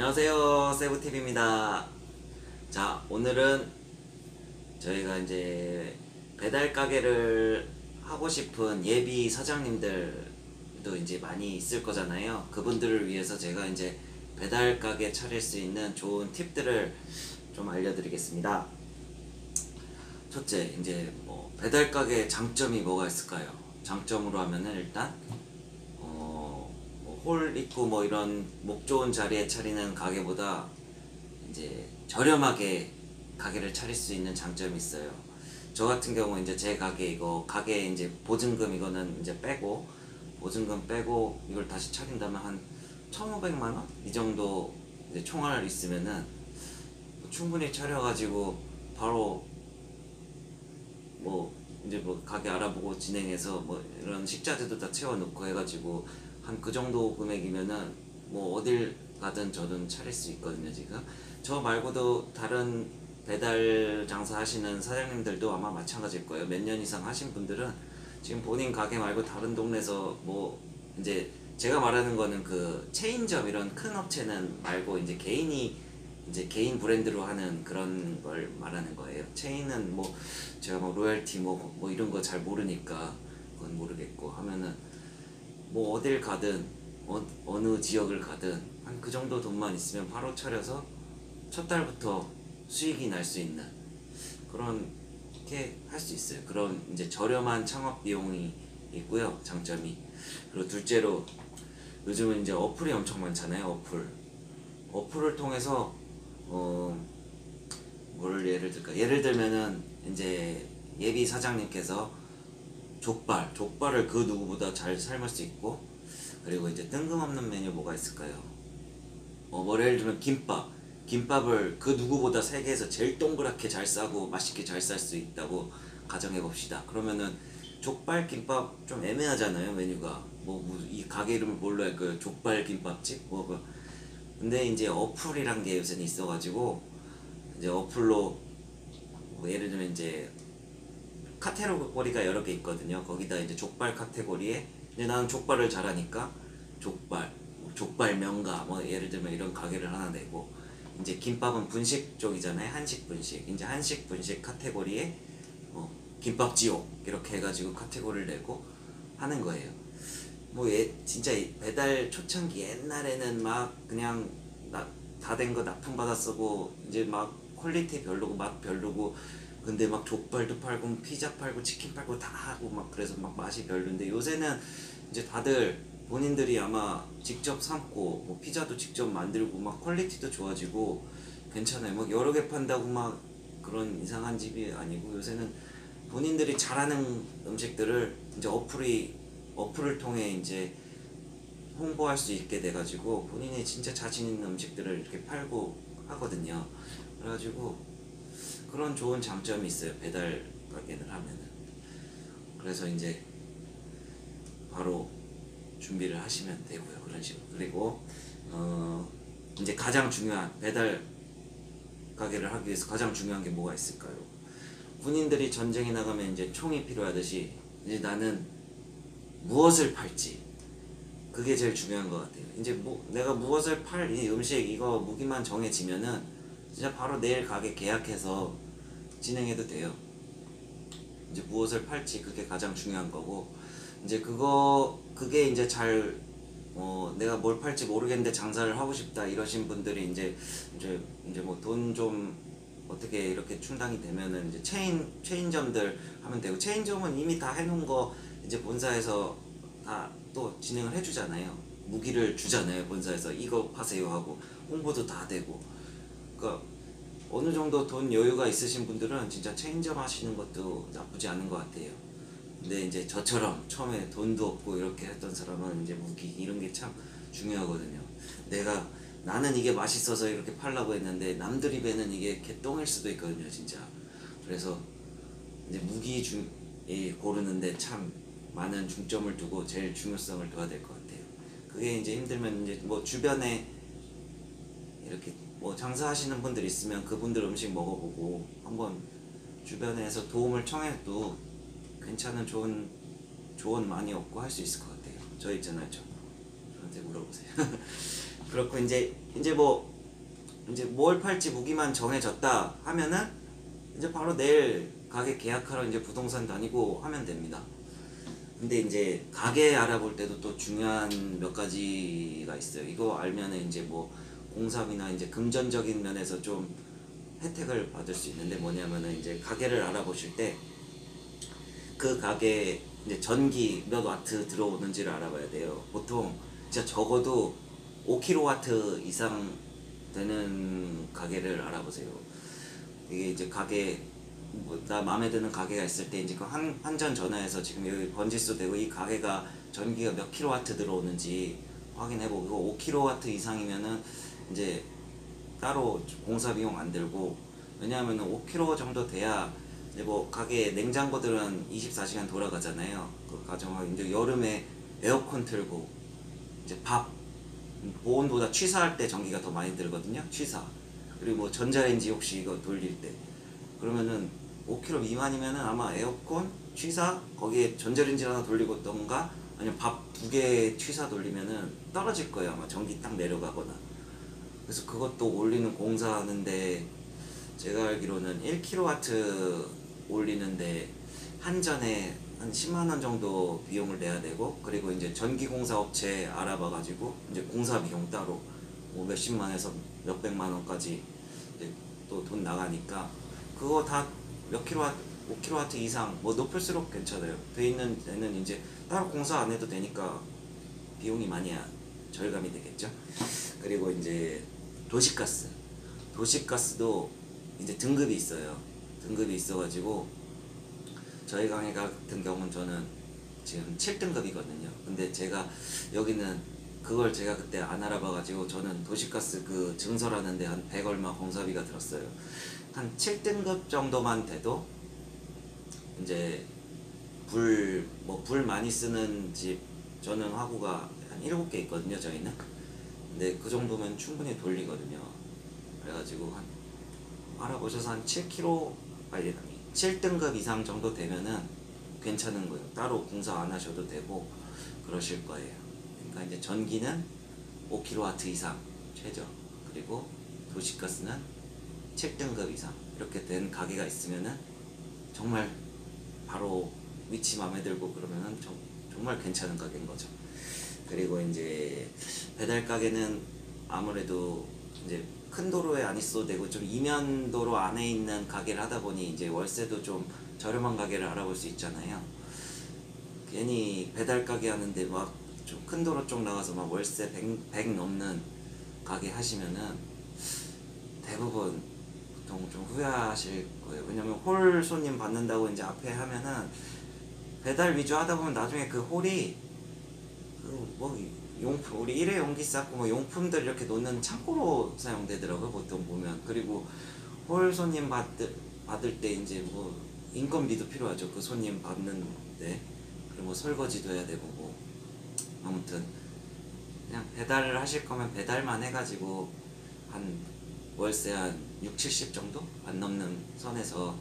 안녕하세요, 세부TV입니다. 자, 오늘은 저희가 이제 배달 가게를 하고 싶은 예비 사장님들도 이제 많이 있을 거잖아요. 그분들을 위해서 제가 이제 배달 가게 차릴 수 있는 좋은 팁들을 좀 알려드리겠습니다. 첫째, 이제 뭐 배달 가게 장점이 뭐가 있을까요? 장점으로 하면은 일단 홀 있고 뭐 이런 목 좋은 자리에 차리는 가게보다 이제 저렴하게 가게를 차릴 수 있는 장점이 있어요. 저 같은 경우 이제 제 가게 이거 가게 이제 보증금 이거는 이제 빼고 보증금 빼고 이걸 다시 차린다면 한 1,500만 원? 이 정도 이제 총알 있으면은 충분히 차려가지고 바로 뭐 이제 뭐 가게 알아보고 진행해서 뭐 이런 식자재도 다 채워놓고 해가지고 한 그 정도 금액이면은 뭐 어딜 가든 저는 차릴 수 있거든요. 지금 저 말고도 다른 배달 장사 하시는 사장님들도 아마 마찬가지일 거예요. 몇 년 이상 하신 분들은 지금 본인 가게 말고 다른 동네에서 뭐 이제 제가 말하는 거는 그 체인점 이런 큰 업체는 말고 이제 개인이 이제 개인 브랜드로 하는 그런 걸 말하는 거예요. 체인은 뭐 제가 뭐 로열티 뭐 이런 거 잘 모르니까 그건 모르겠고 하면은 뭐 어딜 가든 어느 지역을 가든 한 그 정도 돈만 있으면 바로 차려서 첫 달부터 수익이 날 수 있는 그렇게 할 수 있어요. 그런 이제 저렴한 창업 비용이 있고요. 장점이. 그리고 둘째로 요즘은 이제 어플이 엄청 많잖아요. 어플을 통해서 뭘 예를 들까? 예를 들면은 이제 예비 사장님께서 족발을 그 누구보다 잘 삶을 수 있고, 그리고 이제 뜬금없는 메뉴 뭐가 있을까요? 뭐 예를 들면 김밥을 그 누구보다 세계에서 제일 동그랗게 잘 싸고 맛있게 잘 쌀 수 있다고 가정해 봅시다. 그러면은 족발 김밥 좀 애매하잖아요. 메뉴가 뭐 이 가게 이름을 뭘로 할까요? 족발 김밥집 근데 이제 어플이란 게 요새는 있어가지고 이제 어플로 뭐 예를 들면 이제 카테고리가 여러 개 있거든요. 거기다 이제 족발 카테고리에 이제 나는 족발을 잘하니까 족발 명가 뭐 예를 들면 이런 가게를 하나 내고, 이제 김밥은 분식 쪽이잖아요. 한식 분식. 이제 한식 분식 카테고리에 김밥 지옥 이렇게 해가지고 카테고리를 내고 하는 거예요. 뭐 진짜 배달 초창기 옛날에는 막 그냥 다 된 거 납품받아 쓰고 이제 막 퀄리티 별로고 맛 별로고, 근데 막 족발도 팔고 피자 팔고 치킨 팔고 다 하고 막 그래서 막 맛이 별론데, 요새는 이제 다들 본인들이 아마 직접 삶고 뭐 피자도 직접 만들고 막 퀄리티도 좋아지고 괜찮아요. 막 여러 개 판다고 막 그런 이상한 집이 아니고, 요새는 본인들이 잘하는 음식들을 이제 어플을 통해 이제 홍보할 수 있게 돼가지고 본인이 진짜 자신 있는 음식들을 이렇게 팔고 하거든요. 그래가지고 그런 좋은 장점이 있어요. 배달 가게를 하면은. 그래서 이제 바로 준비를 하시면 되고요. 그런 식으로. 그리고 이제 가장 중요한 배달 가게를 하기 위해서 가장 중요한 게 뭐가 있을까요? 군인들이 전쟁에 나가면 이제 총이 필요하듯이 이제 나는 무엇을 팔지, 그게 제일 중요한 것 같아요. 이제 내가 무엇을 팔 이 음식 이거 무기만 정해지면은 진짜 바로 내일 가게 계약해서 진행해도 돼요. 이제 무엇을 팔지 그게 가장 중요한 거고, 이제 그게 이제 내가 뭘 팔지 모르겠는데 장사를 하고 싶다 이러신 분들이 이제 뭐 돈 좀 어떻게 이렇게 충당이 되면은 이제 체인점들 하면 되고, 체인점은 이미 다 해놓은 거 이제 본사에서 다 또 진행을 해주잖아요. 무기를 주잖아요. 본사에서 이거 파세요 하고 홍보도 다 되고. 그러니까 어느 정도 돈 여유가 있으신 분들은 진짜 체인점 하시는 것도 나쁘지 않은 것 같아요. 근데 이제 저처럼 처음에 돈도 없고 이렇게 했던 사람은 이제 무기 이런 게 참 중요하거든요. 나는 이게 맛있어서 이렇게 팔라고 했는데 남들 입에는 이게 개똥일 수도 있거든요, 진짜. 그래서 이제 고르는데 참 많은 중점을 두고 제일 중요성을 둬야 될 것 같아요. 그게 이제 힘들면 이제 뭐 주변에 이렇게 뭐 장사하시는 분들 있으면 그분들 음식 먹어보고 한번 주변에서 도움을 청해도 괜찮은 좋은 조언 많이 얻고 할 수 있을 것 같아요. 저 있잖아요, 저한테 물어보세요. 그렇고 이제 뭐 이제 뭘 팔지 무기만 정해졌다 하면은 이제 바로 내일 가게 계약하러 이제 부동산 다니고 하면 됩니다. 근데 이제 가게 알아볼 때도 또 중요한 몇 가지가 있어요. 이거 알면은 이제 뭐 공사비나 이제 금전적인 면에서 좀 혜택을 받을 수 있는데, 뭐냐면은 이제 가게를 알아보실 때 그 가게 이제 전기 몇 와트 들어오는지를 알아봐야 돼요. 보통 진짜 적어도 5kW 이상 되는 가게를 알아보세요. 이게 이제 가게 나 마음에 드는 가게가 있을 때 이제 그 한전 전화해서 지금 여기 번지수 되고 이 가게가 전기가 몇 킬로와트 들어오는지 확인해보고, 5kW 이상이면은 이제 따로 공사 비용 안 들고, 왜냐하면 5kW 정도 돼야 이제 뭐 가게 냉장고들은 24시간 돌아가잖아요. 그 가정하고 이제 여름에 에어컨 틀고 이제 밥 보온보다 취사할 때 전기가 더 많이 들거든요. 취사. 그리고 뭐 전자레인지 혹시 이거 돌릴 때 그러면은 5kg 미만이면은 아마 에어컨 취사 거기에 전자레인지 하나 돌리고던가 아니면 밥 2개 취사 돌리면은 떨어질 거예요. 아마 전기 딱 내려가거나. 그래서 그것도 올리는 공사하는데 제가 알기로는 1kW 올리는데 한전에 한 10만 원 정도 비용을 내야 되고, 그리고 이제 전기공사 업체 알아봐 가지고 이제 공사 비용 따로 뭐 몇십만에서 몇백만 원까지 이제 또 돈 나가니까 그거 다 몇 킬로와트, 5kW 이상 뭐 높을수록 괜찮아요. 돼 있는 데는 이제 따로 공사 안 해도 되니까 비용이 많이 절감이 되겠죠. 그리고 이제 도시가스, 도시가스도 이제 등급이 있어요. 등급이 있어가지고 저희 가게 같은 경우는 저는 지금 7등급이거든요. 근데 제가 여기는 그걸 제가 그때 안 알아봐가지고 저는 도시가스 그 증설하는데 한 100 얼마 공사비가 들었어요. 한 7등급 정도만 돼도 이제 불 많이 쓰는 집, 저는 화구가 한 7개 있거든요, 저희는. 근데 그 정도면 충분히 돌리거든요. 그래가지고 한 알아보셔서 한 7kg, 아니 7등급 이상 정도 되면은 괜찮은 거예요. 따로 공사 안 하셔도 되고 그러실 거예요. 그러니까 이제 전기는 5kW 이상 최저, 그리고 도시가스는 7등급 이상 이렇게 된 가게가 있으면은 정말 바로 위치 마음에 들고 그러면은 정말 괜찮은 가게인 거죠. 그리고 이제 배달 가게는 아무래도 이제 큰 도로에 안 있어도 되고 좀 이면 도로 안에 있는 가게를 하다 보니 이제 월세도 좀 저렴한 가게를 알아볼 수 있잖아요. 괜히 배달 가게 하는데 막 좀 큰 도로 쪽 나가서 막 월세 100 넘는 가게 하시면은 대부분 보통 좀 후회하실 거예요. 왜냐면 홀 손님 받는다고 이제 앞에 하면은 배달 위주 하다 보면 나중에 그 홀이 그 뭐 용품, 우리 일회용기 쌓고 뭐 용품들 이렇게 놓는 창고로 사용되더라고요, 보통 보면. 그리고 홀 손님 받을 때 이제 뭐 인건비도 필요하죠, 그 손님 받는데. 그리고 뭐 설거지도 해야 되고 뭐 아무튼 그냥 배달을 하실 거면 배달만 해가지고 한 월세 한 6, 70 정도 안 넘는 선에서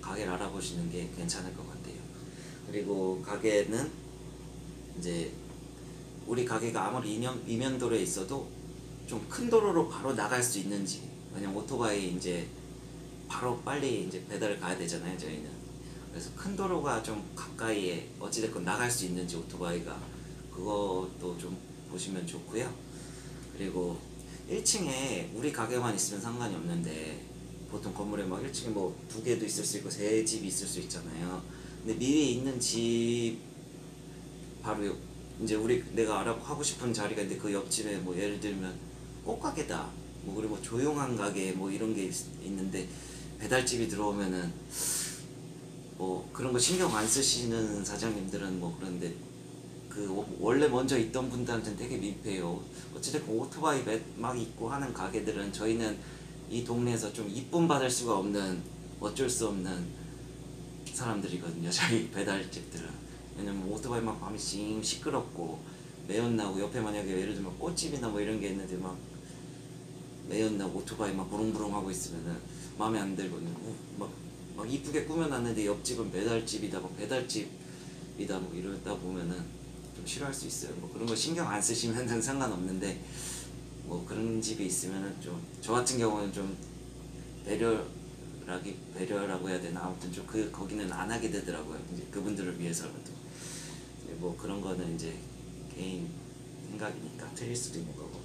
가게를 알아보시는 게 괜찮을 것 같아요. 그리고 가게는 이제 우리 가게가 아무리 이면도로에 있어도 좀 큰 도로로 바로 나갈 수 있는지, 왜냐면 오토바이 이제 바로 빨리 이제 배달을 가야 되잖아요, 저희는. 그래서 큰 도로가 좀 가까이에 어찌됐건 나갈 수 있는지 오토바이가, 그것도 좀 보시면 좋고요. 그리고 1층에 우리 가게만 있으면 상관이 없는데 보통 건물에 막 1층에 뭐 2개도 있을 수 있고 3집이 있을 수 있잖아요. 근데 미리 있는 집 바로 이제 내가 하고 싶은 자리가 있는데 그 옆집에 뭐 예를 들면 꽃가게다 뭐, 그리고 조용한 가게 뭐 이런 게 있는데 배달집이 들어오면은 뭐 그런 거 신경 안 쓰시는 사장님들은 뭐 그런데 그 원래 먼저 있던 분들한테는 되게 민폐예요. 어찌됐건 오토바이 막 있고 하는 가게들은 저희는 이 동네에서 좀 이쁨 받을 수가 없는, 어쩔 수 없는 사람들이거든요, 저희 배달집들은. 왜냐면 오토바이 막 밤에 찡 시끄럽고 매연나고, 옆에 만약에 예를 들면 꽃집이나 뭐 이런 게 있는데 막 매연나고 오토바이 막 부릉부릉 하고 있으면은 마음에 안 들거든요. 막 이쁘게 꾸며놨는데 옆집은 배달집이다, 뭐 배달집이다 뭐 이러다 보면은 좀 싫어할 수 있어요. 뭐 그런 거 신경 안 쓰시면은 상관없는데, 뭐 그런 집이 있으면은 좀 저 같은 경우는 좀 배려라고 해야 되나, 아무튼 좀 거기는 안 하게 되더라고요. 이제 그분들을 위해서라도. 뭐 그런 거는 이제 개인 생각이니까 틀릴 수도 있는 거고.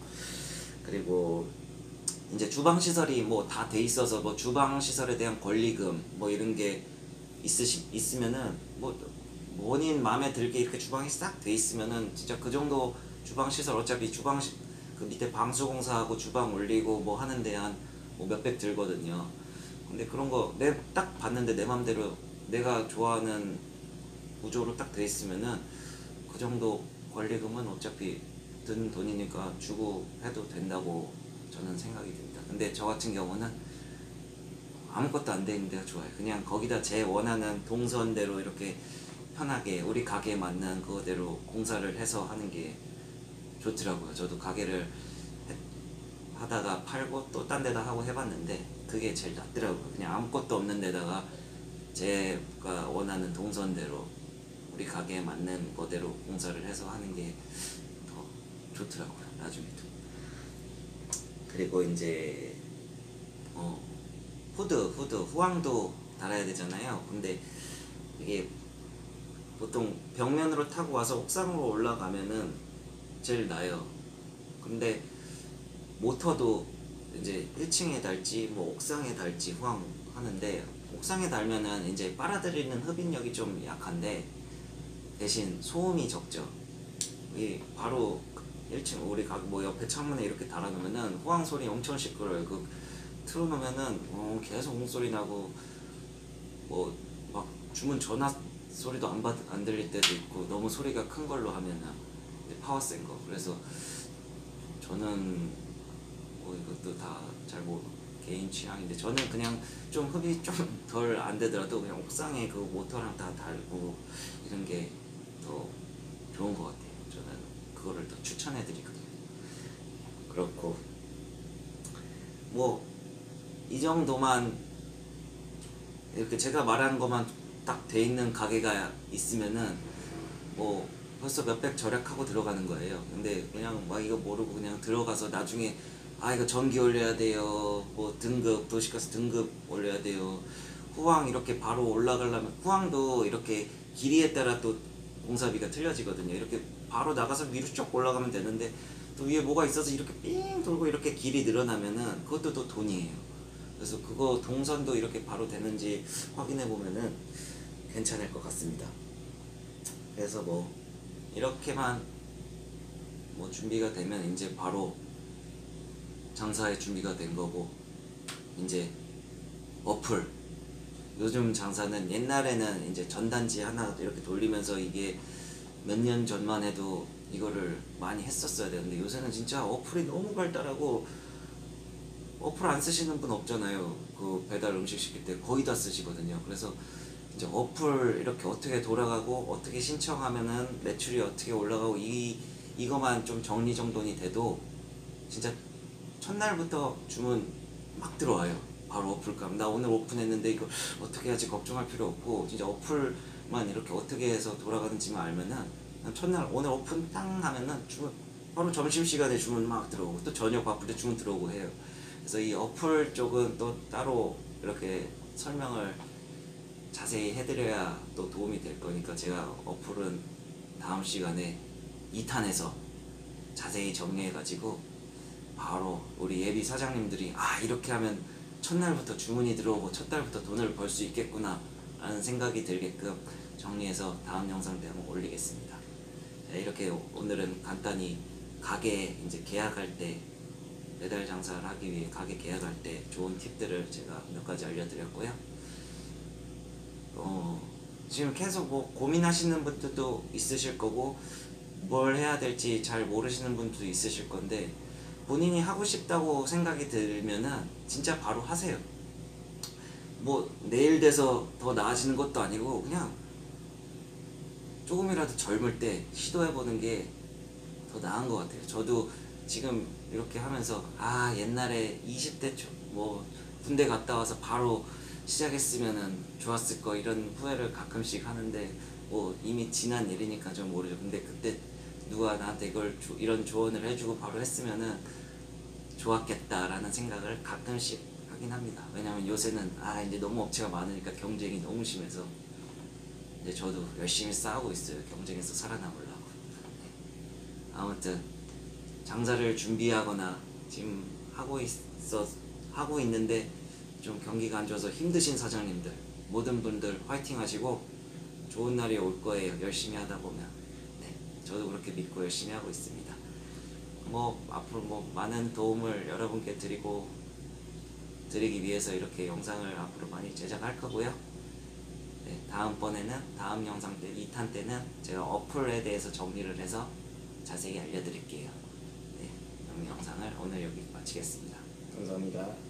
그리고 이제 주방 시설이 뭐 다 돼 있어서 뭐 주방 시설에 대한 권리금 뭐 이런 게 있으면은 뭐 본인 마음에 들게 이렇게 주방이 싹 돼 있으면은 진짜 그 정도 주방 시설, 어차피 그 밑에 방수공사하고 주방 올리고 뭐 하는데 한 뭐 몇백 들거든요. 근데 그런 거 내 딱 봤는데 내 맘대로 내가 좋아하는 구조로 딱 돼 있으면은 그 정도 권리금은 어차피 든 돈이니까 주고 해도 된다고 저는 생각이 듭니다. 근데 저 같은 경우는 아무것도 안 돼 있는 데가 좋아요. 그냥 거기다 제 원하는 동선대로 이렇게 편하게 우리 가게에 맞는 그거대로 공사를 해서 하는 게 좋더라고요. 저도 가게를 하다가 팔고 또 딴 데다 하고 해봤는데 그게 제일 낫더라고요. 그냥 아무것도 없는 데다가 제가 원하는 동선대로 우리 가게에 맞는 거대로 공사를 해서 하는 게 더 좋더라고요. 나중에도. 그리고 이제 후황도 달아야 되잖아요. 근데 이게 보통 벽면으로 타고 와서 옥상으로 올라가면은 제일 나아요. 근데 모터도 이제 1층에 달지 뭐 옥상에 달지 후황 하는데, 옥상에 달면은 이제 빨아들이는 흡인력이 좀 약한데 대신 소음이 적죠. 이 바로 1층 우리 가게 뭐 옆에 창문에 이렇게 달아놓으면은 후황 소리 엄청 시끄러워요. 틀어놓으면은 계속 홍소리 나고 뭐 막 주문 전화 소리도 안 들릴 때도 있고, 너무 소리가 큰 걸로 하면은 파워 센 거. 그래서 저는 뭐 이것도 다 잘 개인 취향인데, 저는 그냥 좀 흡입이 좀 덜 안 되더라도 그냥 옥상에 그 모터랑 다 달고 이런 게 더 좋은 것 같아요. 저는 그거를 더 추천해 드리거든요. 그렇고 뭐 이 정도만 이렇게 제가 말한 것만 딱 돼 있는 가게가 있으면은 뭐 벌써 몇백 절약하고 들어가는 거예요. 근데 그냥 막 이거 모르고 그냥 들어가서 나중에 이거 전기 올려야 돼요, 뭐 등급 도시가스 등급 올려야 돼요, 후황 이렇게 바로 올라가려면 후황도 이렇게 길이에 따라 또 공사비가 틀려지거든요. 이렇게 바로 나가서 위로 쭉 올라가면 되는데 또 위에 뭐가 있어서 이렇게 삥 돌고 이렇게 길이 늘어나면은 그것도 또 돈이에요. 그래서 그거 동선도 이렇게 바로 되는지 확인해 보면은 괜찮을 것 같습니다. 그래서 뭐 이렇게만 뭐 준비가 되면 이제 바로 장사에 준비가 된 거고, 이제 어플, 요즘 장사는 옛날에는 이제 전단지 하나 이렇게 돌리면서 이게 몇 년 전만 해도 이거를 많이 했었어야 되는데, 요새는 진짜 어플이 너무 발달하고 어플 안 쓰시는 분 없잖아요. 그 배달 음식 시킬 때 거의 다 쓰시거든요. 그래서 이제 어플 이렇게 어떻게 돌아가고 어떻게 신청하면은 매출이 어떻게 올라가고 이거만 좀 정리정돈이 돼도 진짜 첫날부터 주문 막 들어와요. 바로 어플감. 나 오늘 오픈했는데 이거 어떻게 해야지 걱정할 필요 없고, 진짜 어플만 이렇게 어떻게 해서 돌아가는지만 알면은 첫날 오늘 오픈 땅 하면은 주문 바로 점심시간에 주문 막 들어오고, 또 저녁 바쁠 때 주문 들어오고 해요. 그래서 이 어플 쪽은 또 따로 이렇게 설명을 자세히 해드려야 또 도움이 될 거니까, 제가 어플은 다음 시간에 2탄에서 자세히 정리해가지고 바로 우리 예비 사장님들이 이렇게 하면 첫날부터 주문이 들어오고 첫달부터 돈을 벌 수 있겠구나 라는 생각이 들게끔 정리해서 다음 영상 때 한번 올리겠습니다. 이렇게 오늘은 간단히 가게 이제 계약할 때, 배달 장사를 하기 위해 가게 계약할 때 좋은 팁들을 제가 몇 가지 알려드렸고요. 지금 계속 뭐 고민하시는 분들도 있으실 거고, 뭘 해야 될지 잘 모르시는 분들도 있으실 건데, 본인이 하고 싶다고 생각이 들면은 진짜 바로 하세요. 뭐 내일 돼서 더 나아지는 것도 아니고, 그냥 조금이라도 젊을 때 시도해보는 게 더 나은 것 같아요. 저도 지금 이렇게 하면서 옛날에 20대 뭐 군대 갔다 와서 바로 시작했으면은 좋았을 거, 이런 후회를 가끔씩 하는데 뭐 이미 지난 일이니까 좀 모르죠. 근데 그때 누가 나한테 이런 조언을 해주고 바로 했으면은 좋았겠다라는 생각을 가끔씩 하긴 합니다. 왜냐면 요새는 이제 너무 업체가 많으니까 경쟁이 너무 심해서 이제 저도 열심히 싸우고 있어요. 경쟁에서 살아남으려고. 네. 아무튼 장사를 준비하거나 지금 하고 있는데 좀 경기가 안 좋아서 힘드신 사장님들, 모든 분들 화이팅 하시고 좋은 날이 올 거예요. 열심히 하다 보면. 네, 저도 그렇게 믿고 열심히 하고 있습니다. 앞으로 많은 도움을 여러분께 드리기 위해서 이렇게 영상을 앞으로 많이 제작할 거고요. 네, 다음 영상 때 2탄 때는 제가 어플에 대해서 정리를 해서 자세히 알려드릴게요. 네, 그럼 영상을 오늘 여기 마치겠습니다. 감사합니다.